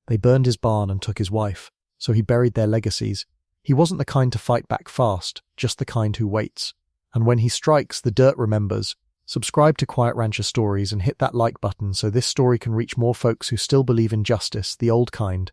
They burned his barn and took his wife, so he buried their legacies. He wasn't the kind to fight back fast, just the kind who waits. And when he strikes, the dirt remembers. Subscribe to Quiet Rancher Stories and hit that like button so this story can reach more folks who still believe in justice, the old kind.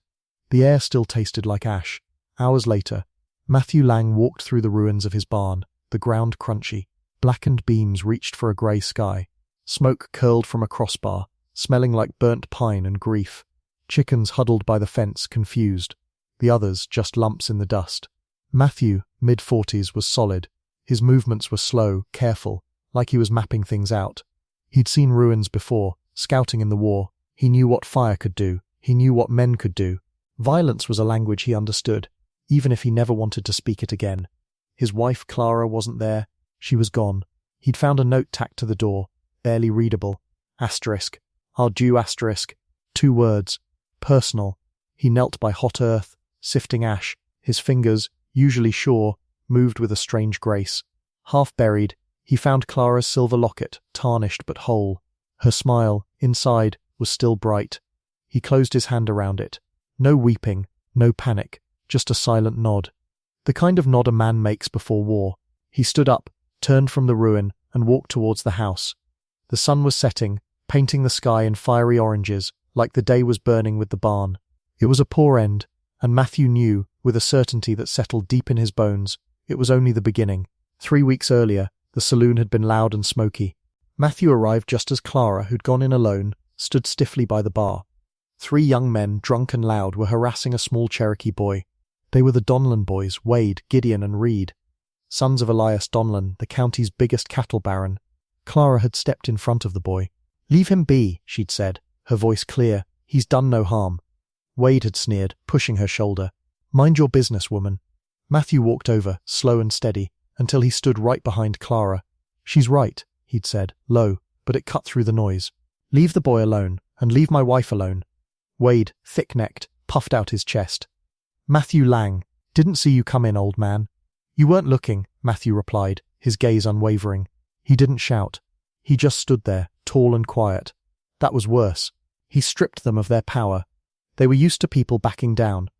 The air still tasted like ash. Hours later, Matthew Lang walked through the ruins of his barn, the ground crunchy. Blackened beams reached for a grey sky. Smoke curled from a crossbar, smelling like burnt pine and grief. Chickens huddled by the fence, confused. The others just lumps in the dust. Matthew, mid-40s, was solid. His movements were slow, careful, like he was mapping things out. He'd seen ruins before, scouting in the war. He knew what fire could do. He knew what men could do. Violence was a language he understood, even if he never wanted to speak it again. His wife, Clara, wasn't there. She was gone. He'd found a note tacked to the door, barely readable. Asterisk. Our due asterisk. 2 words. Personal. He knelt by hot earth, sifting ash. His fingers, usually sure, moved with a strange grace. Half buried, he found Clara's silver locket, tarnished but whole. Her smile, inside, was still bright. He closed his hand around it. No weeping, no panic, just a silent nod. The kind of nod a man makes before war. He stood up, turned from the ruin, and walked towards the house. The sun was setting, painting the sky in fiery oranges, like the day was burning with the barn. It was a poor end, and Matthew knew, with a certainty that settled deep in his bones, it was only the beginning. 3 weeks earlier, the saloon had been loud and smoky. Matthew arrived just as Clara, who'd gone in alone, stood stiffly by the bar. 3 young men, drunk and loud, were harassing a small Cherokee boy. They were the Donlan boys, Wade, Gideon, and Reed, sons of Elias Donlan, the county's biggest cattle baron. Clara had stepped in front of the boy. "Leave him be," she'd said, her voice clear. "He's done no harm." Wade had sneered, pushing her shoulder. "Mind your business, woman." Matthew walked over, slow and steady, until he stood right behind Clara. "She's right," he'd said, low, but it cut through the noise. "Leave the boy alone, and leave my wife alone." Wade, thick-necked, puffed out his chest. "Matthew Lang, didn't see you come in, old man." "You weren't looking," Matthew replied, his gaze unwavering. He didn't shout. He just stood there, tall and quiet. That was worse. He stripped them of their power. They were used to people backing down.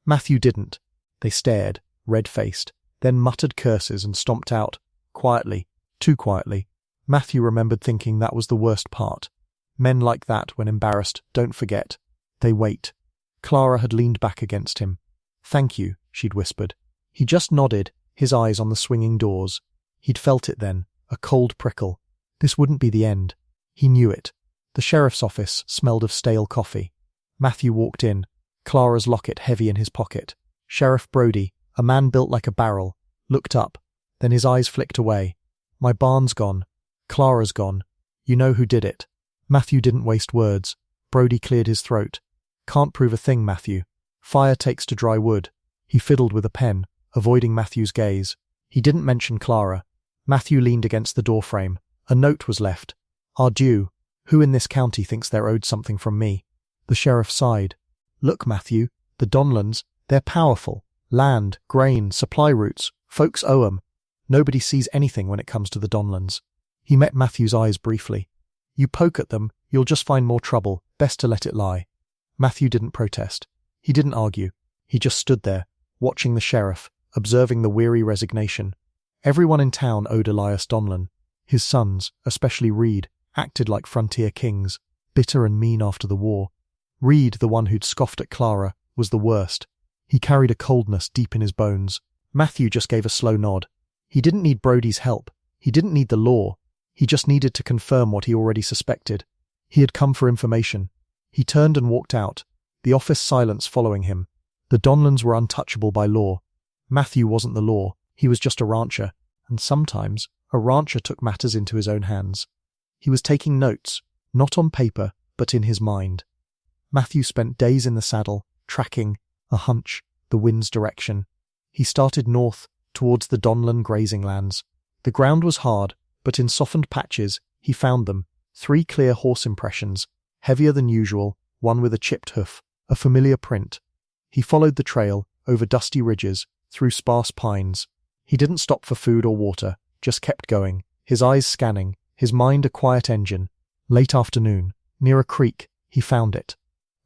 Matthew didn't. They stared, red-faced, then muttered curses and stomped out, quietly, too quietly. Matthew remembered thinking that was the worst part. Men like that, when embarrassed, don't forget. They wait. Clara had leaned back against him. "Thank you," she'd whispered. He just nodded, his eyes on the swinging doors. He'd felt it then, a cold prickle. This wouldn't be the end. He knew it. The sheriff's office smelled of stale coffee. Matthew walked in, Clara's locket heavy in his pocket. Sheriff Brody, a man built like a barrel, looked up, then his eyes flicked away. "My barn's gone. Clara's gone. You know who did it." Matthew didn't waste words. Brody cleared his throat. "Can't prove a thing, Matthew. Fire takes to dry wood." He fiddled with a pen, avoiding Matthew's gaze. He didn't mention Clara. Matthew leaned against the doorframe. A note was left. "Our due. Who in this county thinks they're owed something from me?" The sheriff sighed. "Look, Matthew, the Donlans, they're powerful. Land, grain, supply routes. Folks owe 'em. Nobody sees anything when it comes to the Donlans." He met Matthew's eyes briefly. "You poke at them, you'll just find more trouble. Best to let it lie." Matthew didn't protest. He didn't argue. He just stood there, watching the sheriff, observing the weary resignation. Everyone in town owed Elias Donlan. His sons, especially Reed, acted like frontier kings, bitter and mean after the war. Reed, the one who'd scoffed at Clara, was the worst. He carried a coldness deep in his bones. Matthew just gave a slow nod. He didn't need Brody's help. He didn't need the law. He just needed to confirm what he already suspected. He had come for information. He turned and walked out, the office silence following him. The Donlans were untouchable by law. Matthew wasn't the law. He was just a rancher, and sometimes a rancher took matters into his own hands. He was taking notes, not on paper, but in his mind. Matthew spent days in the saddle, tracking, a hunch, the wind's direction. He started north, towards the Donlan grazing lands. The ground was hard, but in softened patches, he found them, 3 clear horse impressions, heavier than usual, one with a chipped hoof, a familiar print. He followed the trail, over dusty ridges, through sparse pines. He didn't stop for food or water, just kept going, his eyes scanning, his mind a quiet engine. Late afternoon, near a creek, he found it.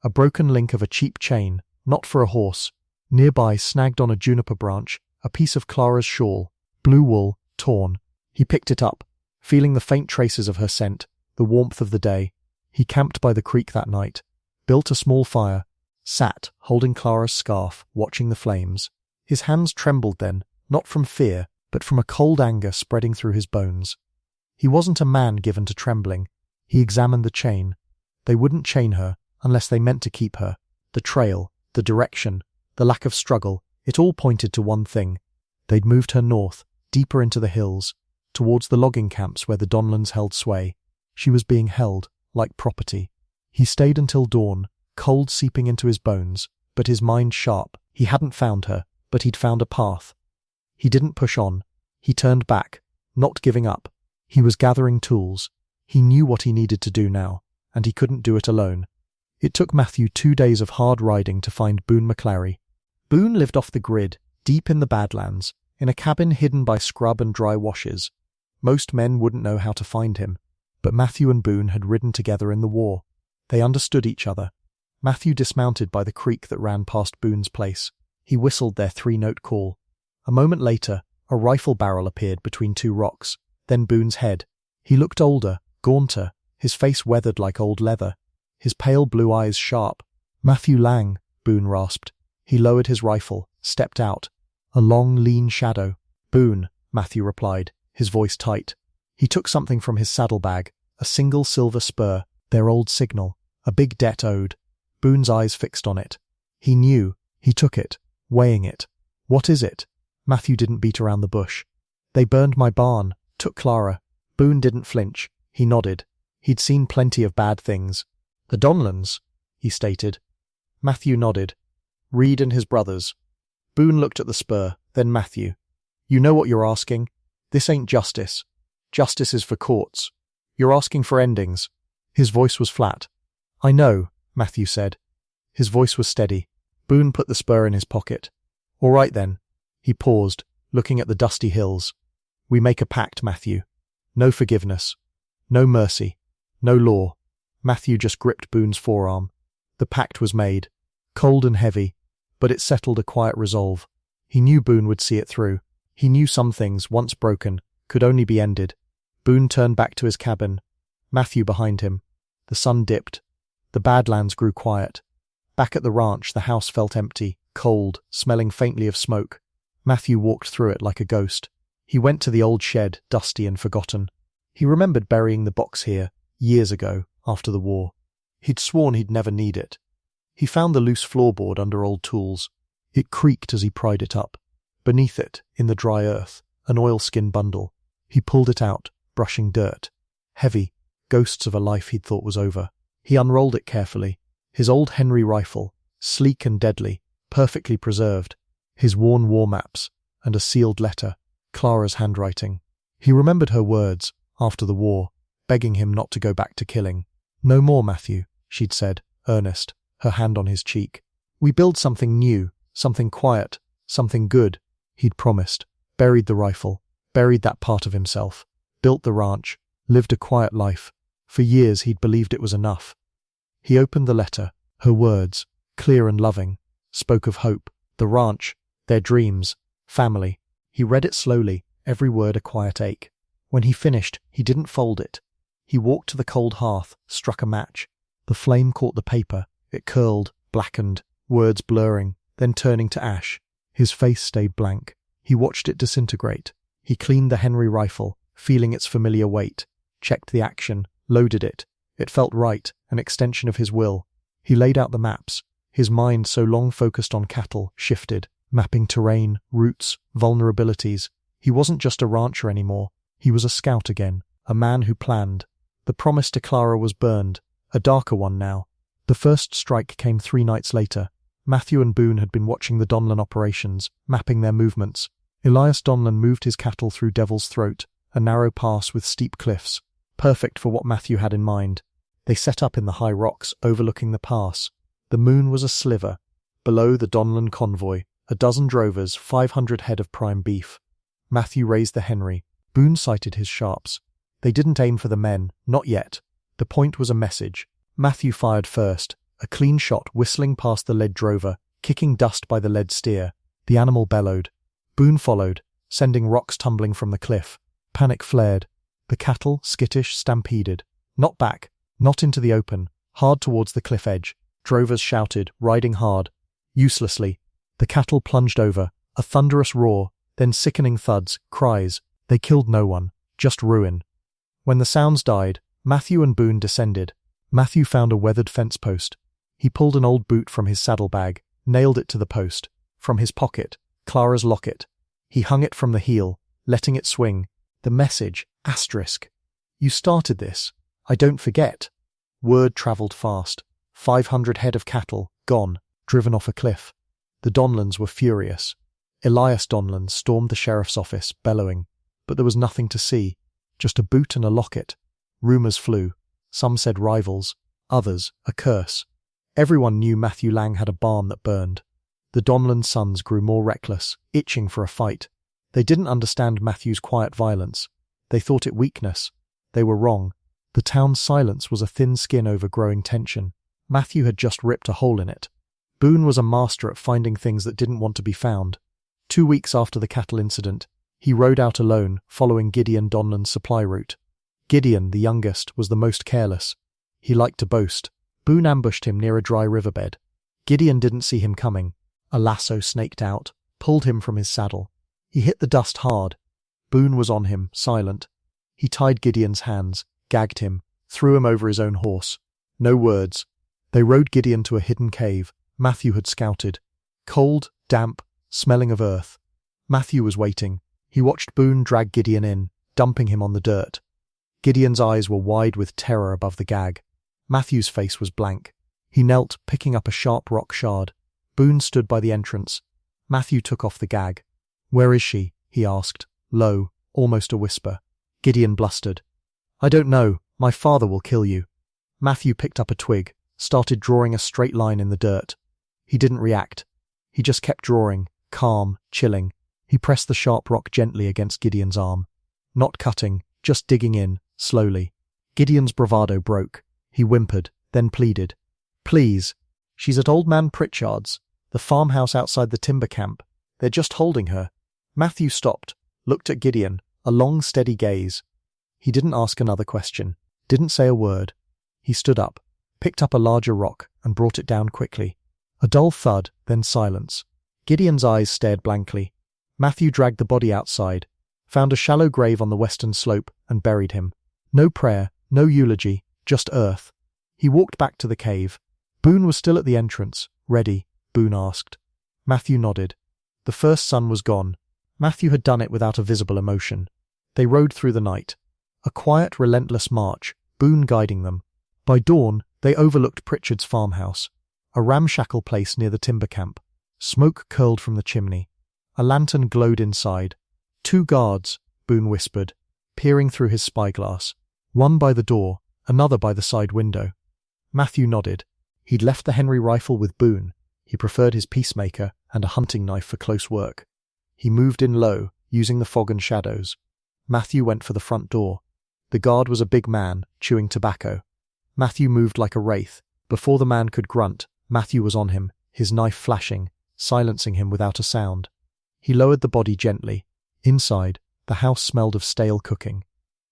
A broken link of a cheap chain, not for a horse. Nearby, snagged on a juniper branch, a piece of Clara's shawl, blue wool, torn. He picked it up, feeling the faint traces of her scent, the warmth of the day. He camped by the creek that night, built a small fire, sat, holding Clara's scarf, watching the flames. His hands trembled then, not from fear, but from a cold anger spreading through his bones. He wasn't a man given to trembling. He examined the chain. They wouldn't chain her unless they meant to keep her. The trail, the direction, the lack of struggle, it all pointed to one thing. They'd moved her north, deeper into the hills, towards the logging camps where the Donlans held sway. She was being held, like property. He stayed until dawn, cold seeping into his bones, but his mind sharp. He hadn't found her, but he'd found a path. He didn't push on. He turned back, not giving up. He was gathering tools. He knew what he needed to do now, and he couldn't do it alone. It took Matthew 2 days of hard riding to find Boone McClary. Boone lived off the grid, deep in the Badlands, in a cabin hidden by scrub and dry washes. Most men wouldn't know how to find him, but Matthew and Boone had ridden together in the war. They understood each other. Matthew dismounted by the creek that ran past Boone's place. He whistled their 3-note call. A moment later, a rifle barrel appeared between 2 rocks, then Boone's head. He looked older, gaunter, his face weathered like old leather, his pale blue eyes sharp. "Matthew Lang," Boone rasped. He lowered his rifle, stepped out. A long, lean shadow. "Boone," Matthew replied, his voice tight. He took something from his saddlebag, a single silver spur, their old signal, a big debt owed. Boone's eyes fixed on it. He knew. He took it, weighing it. "What is it?" Matthew didn't beat around the bush. "They burned my barn, took Clara." Boone didn't flinch. He nodded. He'd seen plenty of bad things. "The Donlans," he stated. Matthew nodded. "Reed and his brothers." Boone looked at the spur, then Matthew. "You know what you're asking? This ain't justice. Justice is for courts. You're asking for endings." His voice was flat. "I know," Matthew said. His voice was steady. Boone put the spur in his pocket. "All right then." He paused, looking at the dusty hills. "We make a pact, Matthew. No forgiveness. No mercy. No law." Matthew just gripped Boone's forearm. The pact was made. Cold and heavy, but it settled a quiet resolve. He knew Boone would see it through. He knew some things, once broken, could only be ended. Boone turned back to his cabin. Matthew behind him. The sun dipped. The Badlands grew quiet. Back at the ranch, the house felt empty, cold, smelling faintly of smoke. Matthew walked through it like a ghost. He went to the old shed, dusty and forgotten. He remembered burying the box here, years ago, after the war. He'd sworn he'd never need it. He found the loose floorboard under old tools. It creaked as he pried it up. Beneath it, in the dry earth, an oilskin bundle. He pulled it out, brushing dirt. Heavy, ghosts of a life he'd thought was over. He unrolled it carefully. His old Henry rifle, sleek and deadly, perfectly preserved. His worn war maps, and a sealed letter, Clara's handwriting. He remembered her words, after the war, begging him not to go back to killing. "No more, Matthew," she'd said, earnest, her hand on his cheek. "We build something new, something quiet, something good," he'd promised. Buried the rifle, buried that part of himself, built the ranch, lived a quiet life. For years he'd believed it was enough. He opened the letter. Her words, clear and loving, spoke of hope, the ranch, their dreams, family. He read it slowly, every word a quiet ache. When he finished, he didn't fold it. He walked to the cold hearth, struck a match. The flame caught the paper. It curled, blackened, words blurring, then turning to ash. His face stayed blank. He watched it disintegrate. He cleaned the Henry rifle, feeling its familiar weight, checked the action, loaded it. It felt right, an extension of his will. He laid out the maps. His mind, so long focused on cattle, shifted, mapping terrain, routes, vulnerabilities. He wasn't just a rancher anymore. He was a scout again, a man who planned. The promise to Clara was burned, a darker one now. The first strike came 3 nights later. Matthew and Boone had been watching the Donlan operations, mapping their movements. Elias Donlan moved his cattle through Devil's Throat, a narrow pass with steep cliffs, perfect for what Matthew had in mind. They set up in the high rocks overlooking the pass. The moon was a sliver. Below the Donlan convoy, a dozen drovers, 500 head of prime beef. Matthew raised the Henry. Boone sighted his sharps. They didn't aim for the men, not yet. The point was a message. Matthew fired first, A clean shot whistling past the led drover, kicking dust by the led steer. The animal bellowed. Boone followed, sending rocks tumbling from the cliff. Panic flared. The cattle, skittish, stampeded. Not back, not into the open, hard towards the cliff edge. Drovers shouted, riding hard. Uselessly. The cattle plunged over, a thunderous roar, then sickening thuds, cries. They killed no one, just ruin. When the sounds died, Matthew and Boone descended. Matthew found a weathered fence post. He pulled an old boot from his saddlebag, nailed it to the post. From his pocket, Clara's locket. He hung it from the heel, letting it swing. The message, asterisk. You started this. I don't forget. Word travelled fast. 500 head of cattle, gone, driven off a cliff. The Donlans were furious. Elias Donlan stormed the sheriff's office, bellowing. But there was nothing to see, just a boot and a locket. Rumours flew. Some said rivals, others a curse. Everyone knew Matthew Lang had a barn that burned. The Donlan sons grew more reckless, itching for a fight. They didn't understand Matthew's quiet violence. They thought it weakness. They were wrong. The town's silence was a thin skin over growing tension. Matthew had just ripped a hole in it. Boone was a master at finding things that didn't want to be found. 2 weeks after the cattle incident, he rode out alone, following Gideon Donlan's supply route. Gideon, the youngest, was the most careless. He liked to boast. Boone ambushed him near a dry riverbed. Gideon didn't see him coming. A lasso snaked out, pulled him from his saddle. He hit the dust hard. Boone was on him, silent. He tied Gideon's hands, gagged him, threw him over his own horse. No words. They rode Gideon to a hidden cave Matthew had scouted. Cold, damp, smelling of earth. Matthew was waiting. He watched Boone drag Gideon in, dumping him on the dirt. Gideon's eyes were wide with terror above the gag. Matthew's face was blank. He knelt, picking up a sharp rock shard. Boone stood by the entrance. Matthew took off the gag. "Where is she?" he asked, low, almost a whisper. Gideon blustered. "I don't know. My father will kill you." Matthew picked up a twig, started drawing a straight line in the dirt. He didn't react. He just kept drawing, calm, chilling. He pressed the sharp rock gently against Gideon's arm. Not cutting, just digging in, slowly. Gideon's bravado broke. He whimpered, then pleaded. "Please. She's at Old Man Pritchard's, the farmhouse outside the timber camp. They're just holding her." Matthew stopped, looked at Gideon, a long, steady gaze. He didn't ask another question, didn't say a word. He stood up, picked up a larger rock, and brought it down quickly. A dull thud, then silence. Gideon's eyes stared blankly. Matthew dragged the body outside, found a shallow grave on the western slope, and buried him. No prayer, no eulogy, just earth. He walked back to the cave. Boone was still at the entrance. "Ready?" Boone asked. Matthew nodded. The first sun was gone. Matthew had done it without a visible emotion. They rode through the night. A quiet, relentless march, Boone guiding them. By dawn, they overlooked Pritchard's farmhouse, a ramshackle place near the timber camp. Smoke curled from the chimney. A lantern glowed inside. 2 guards, Boone whispered, peering through his spyglass. One by the door, another by the side window. Matthew nodded. He'd left the Henry rifle with Boone. He preferred his peacemaker and a hunting knife for close work. He moved in low, using the fog and shadows. Matthew went for the front door. The guard was a big man, chewing tobacco. Matthew moved like a wraith. Before the man could grunt, Matthew was on him, his knife flashing, silencing him without a sound. He lowered the body gently. Inside, the house smelled of stale cooking.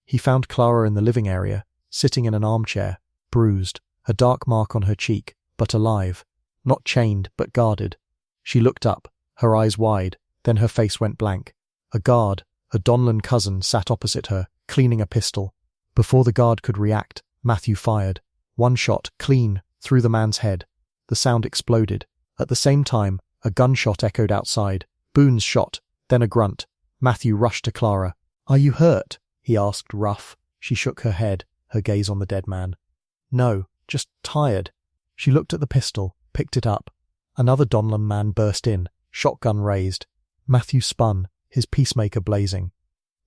He found Clara in the living area, sitting in an armchair, bruised, a dark mark on her cheek, but alive. Not chained, but guarded. She looked up, her eyes wide, then her face went blank. A guard, a Donlan cousin, sat opposite her, cleaning a pistol. Before the guard could react, Matthew fired. One shot, clean, through the man's head. The sound exploded. At the same time, a gunshot echoed outside. Boone's shot, then a grunt. Matthew rushed to Clara. "Are you hurt?" he asked, rough. She shook her head, her gaze on the dead man. "No, just tired." She looked at the pistol, picked it up. Another Donlan man burst in, shotgun raised. Matthew spun, his peacemaker blazing.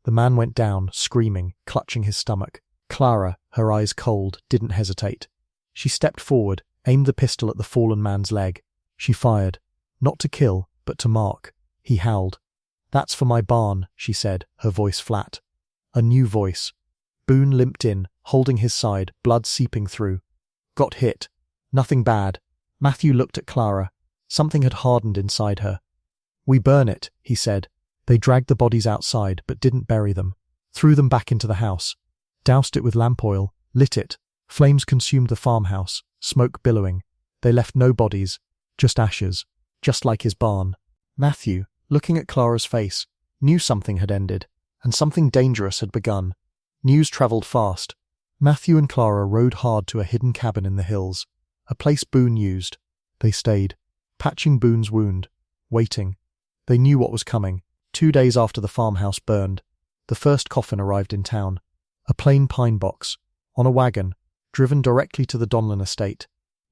The man went down, screaming, clutching his stomach. Clara, her eyes cold, didn't hesitate. She stepped forward, aimed the pistol at the fallen man's leg. She fired. Not to kill, but to mark. He howled. "That's for my barn," she said, her voice flat. A new voice. Boone limped in, holding his side, blood seeping through. "Got hit." Nothing bad. Matthew looked at Clara. Something had hardened inside her. We burn it, he said. They dragged the bodies outside, but didn't bury them. Threw them back into the house. Doused it with lamp oil, lit it. Flames consumed the farmhouse, smoke billowing. They left no bodies, just ashes, just like his barn. Matthew, looking at Clara's face, knew something had ended, and something dangerous had begun. News travelled fast. Matthew and Clara rode hard to a hidden cabin in the hills, a place Boone used. They stayed, patching Boone's wound, waiting. They knew what was coming. 2 days after the farmhouse burned, the first coffin arrived in town. A plain pine box, on a wagon, driven directly to the Donlin estate.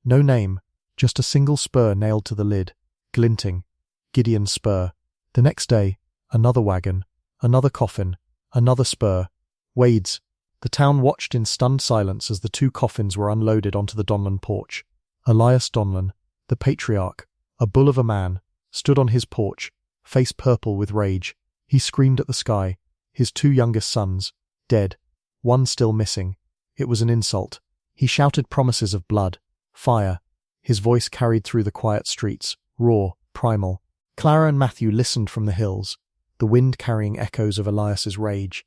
No name, just a single spur nailed to the lid, glinting. Gideon's spur. The next day, another wagon, another coffin, another spur. Wade's. The town watched in stunned silence as the 2 coffins were unloaded onto the Donlin porch. Elias Donlin, the patriarch, a bull of a man, stood on his porch, face purple with rage. He screamed at the sky. His 2 youngest sons, dead. One still missing. It was an insult. He shouted promises of blood, fire. His voice carried through the quiet streets, raw, primal. Clara and Matthew listened from the hills, the wind carrying echoes of Elias's rage.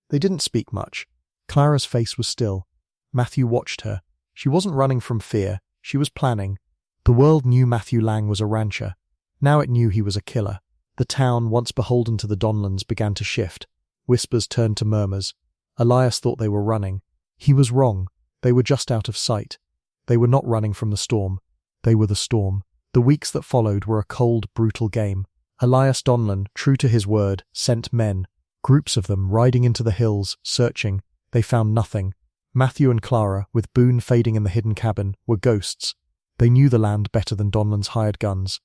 They didn't speak much. Clara's face was still. Matthew watched her. She wasn't running from fear. She was planning. The world knew Matthew Lang was a rancher. Now it knew he was a killer. The town, once beholden to the Donlins, began to shift. Whispers turned to murmurs. Elias thought they were running. He was wrong. They were just out of sight. They were not running from the storm. They were the storm. The weeks that followed were a cold, brutal game. Elias Donlin, true to his word, sent men. Groups of them riding into the hills, searching. They found nothing. Matthew and Clara, with Boone fading in the hidden cabin, were ghosts. They knew the land better than Donlin's hired guns.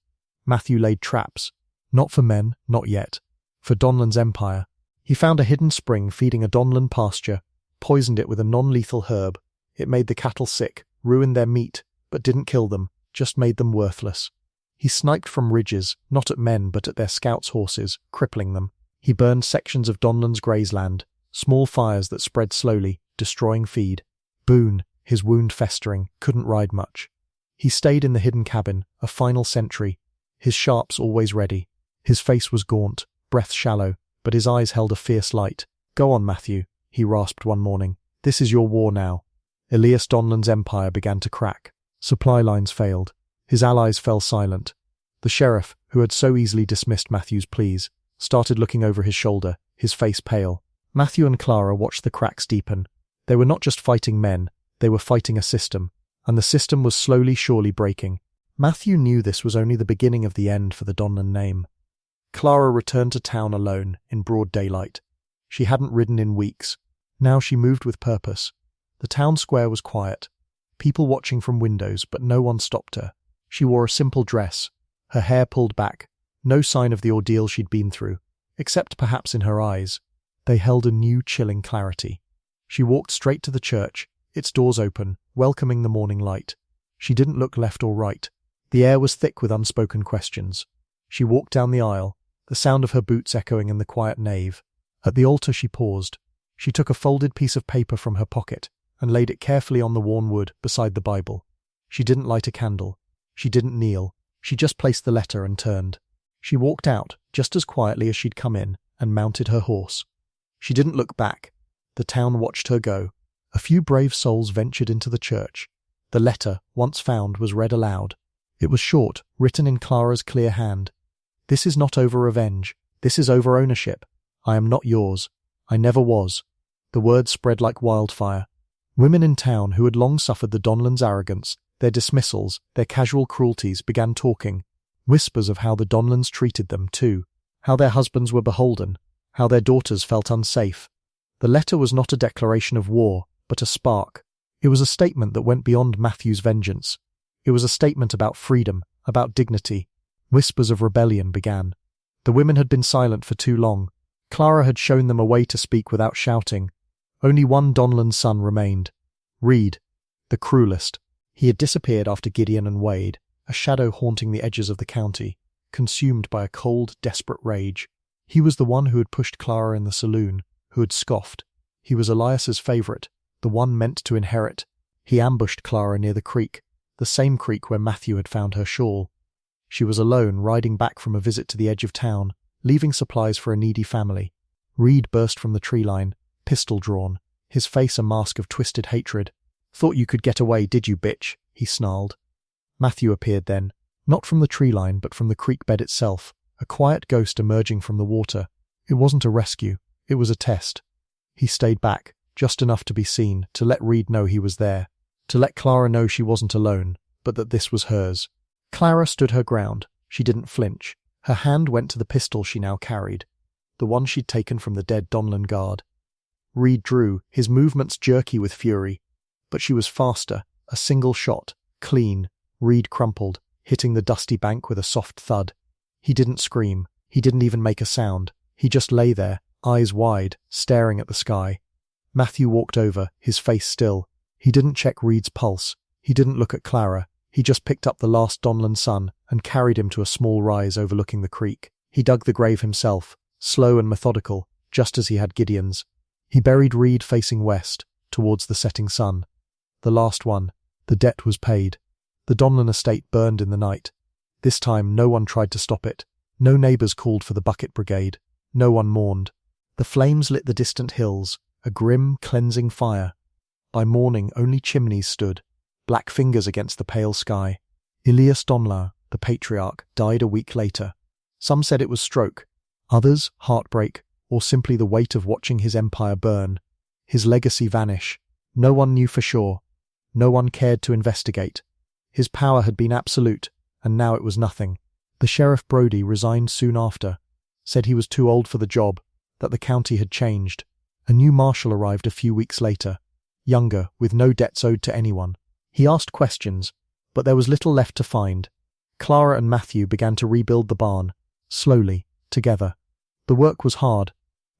Matthew laid traps. Not for men, not yet. For Donlin's empire. He found a hidden spring feeding a Donlin pasture, poisoned it with a non-lethal herb. It made the cattle sick, ruined their meat, but didn't kill them, just made them worthless. He sniped from ridges, not at men but at their scouts' horses, crippling them. He burned sections of Donlin's grazeland, small fires that spread slowly, destroying feed. Boone, his wound festering, couldn't ride much. He stayed in the hidden cabin, a final sentry, his sharps always ready. His face was gaunt, breath shallow, but his eyes held a fierce light. "Go on, Matthew," he rasped one morning. "This is your war now." Elias Donlin's empire began to crack. Supply lines failed. His allies fell silent. The sheriff, who had so easily dismissed Matthew's pleas, started looking over his shoulder, his face pale. Matthew and Clara watched the cracks deepen. They were not just fighting men, they were fighting a system, and the system was slowly, surely breaking. Matthew knew this was only the beginning of the end for the Donlin name. Clara returned to town alone, in broad daylight. She hadn't ridden in weeks. Now she moved with purpose. The town square was quiet. People watching from windows, but no one stopped her. She wore a simple dress, her hair pulled back, no sign of the ordeal she'd been through, except perhaps in her eyes. They held a new, chilling clarity. She walked straight to the church, its doors open, welcoming the morning light. She didn't look left or right. The air was thick with unspoken questions. She walked down the aisle, the sound of her boots echoing in the quiet nave. At the altar she paused. She took a folded piece of paper from her pocket and laid it carefully on the worn wood beside the Bible. She didn't light a candle. She didn't kneel. She just placed the letter and turned. She walked out, just as quietly as she'd come in, and mounted her horse. She didn't look back. The town watched her go. A few brave souls ventured into the church. The letter, once found, was read aloud. It was short, written in Clara's clear hand. "This is not over revenge. This is over ownership. I am not yours. I never was." The words spread like wildfire. Women in town who had long suffered the Donlins' arrogance, their dismissals, their casual cruelties, began talking. Whispers of how the Donlins treated them, too. How their husbands were beholden. How their daughters felt unsafe. The letter was not a declaration of war, but a spark. It was a statement that went beyond Matthew's vengeance. It was a statement about freedom, about dignity. Whispers of rebellion began. The women had been silent for too long. Clara had shown them a way to speak without shouting. Only one Donlin son remained. Reed, the cruelest. He had disappeared after Gideon and Wade, a shadow haunting the edges of the county, consumed by a cold, desperate rage. He was the one who had pushed Clara in the saloon, who had scoffed. He was Elias's favourite, the one meant to inherit. He ambushed Clara near the creek. the same creek where Matthew had found her shawl. She was alone, riding back from a visit to the edge of town, leaving supplies for a needy family. Reed burst from the tree line, pistol drawn, his face a mask of twisted hatred. "Thought you could get away, did you, bitch?" he snarled. Matthew appeared then, not from the tree line but from the creek bed itself, a quiet ghost emerging from the water. It wasn't a rescue, it was a test. He stayed back, just enough to be seen, to let Reed know he was there, to let Clara know she wasn't alone, but that this was hers. Clara stood her ground. She didn't flinch. Her hand went to the pistol she now carried, the one she'd taken from the dead Donlan guard. Reed drew, his movements jerky with fury, but she was faster, a single shot, clean. Reed crumpled, hitting the dusty bank with a soft thud. He didn't scream, he didn't even make a sound. He just lay there, eyes wide, staring at the sky. Matthew walked over, his face still. He didn't check Reed's pulse, he didn't look at Clara. He just picked up the last Donlan son and carried him to a small rise overlooking the creek. He dug the grave himself, slow and methodical, just as he had Gideon's. He buried Reed facing west, towards the setting sun. The last one. The debt was paid. The Donlan estate burned in the night. This time no one tried to stop it. No neighbours called for the bucket brigade. No one mourned. The flames lit the distant hills, a grim, cleansing fire. By morning only chimneys stood, black fingers against the pale sky. Elias Donlan, the patriarch, died a week later. Some said it was stroke, others heartbreak, or simply the weight of watching his empire burn, his legacy vanish. No one knew for sure. No one cared to investigate. His power had been absolute, and now it was nothing. The Sheriff Brodie resigned soon after, said he was too old for the job, that the county had changed. A new marshal arrived a few weeks later, younger, with no debts owed to anyone. He asked questions, but there was little left to find. Clara and Matthew began to rebuild the barn, slowly, together. The work was hard,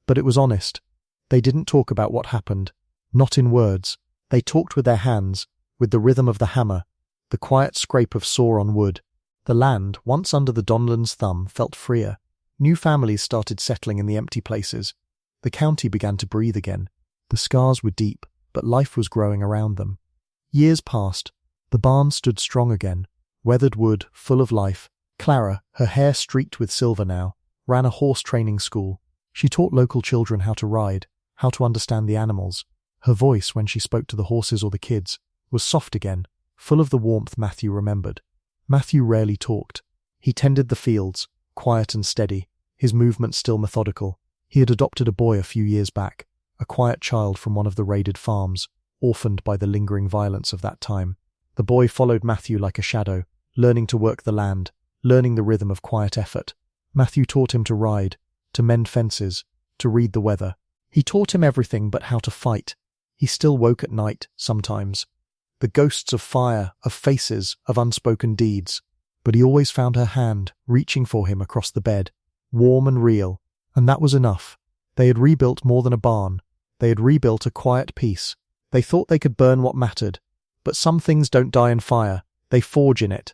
but it was honest. They didn't talk about what happened, not in words. They talked with their hands, with the rhythm of the hammer, the quiet scrape of saw on wood. The land, once under the Donlan's thumb, felt freer. New families started settling in the empty places. The county began to breathe again. The scars were deep, but life was growing around them. Years passed. The barn stood strong again, weathered wood, full of life. Clara, her hair streaked with silver now, ran a horse training school. She taught local children how to ride, how to understand the animals. Her voice, when she spoke to the horses or the kids, was soft again, full of the warmth Matthew remembered. Matthew rarely talked. He tended the fields, quiet and steady, his movements still methodical. He had adopted a boy a few years back, a quiet child from one of the raided farms, orphaned by the lingering violence of that time. The boy followed Matthew like a shadow, learning to work the land, learning the rhythm of quiet effort. Matthew taught him to ride, to mend fences, to read the weather. He taught him everything but how to fight. He still woke at night, sometimes. The ghosts of fire, of faces, of unspoken deeds. But he always found her hand, reaching for him across the bed, warm and real, and that was enough. They had rebuilt more than a barn. They had rebuilt a quiet peace. They thought they could burn what mattered. But some things don't die in fire, they forge in it.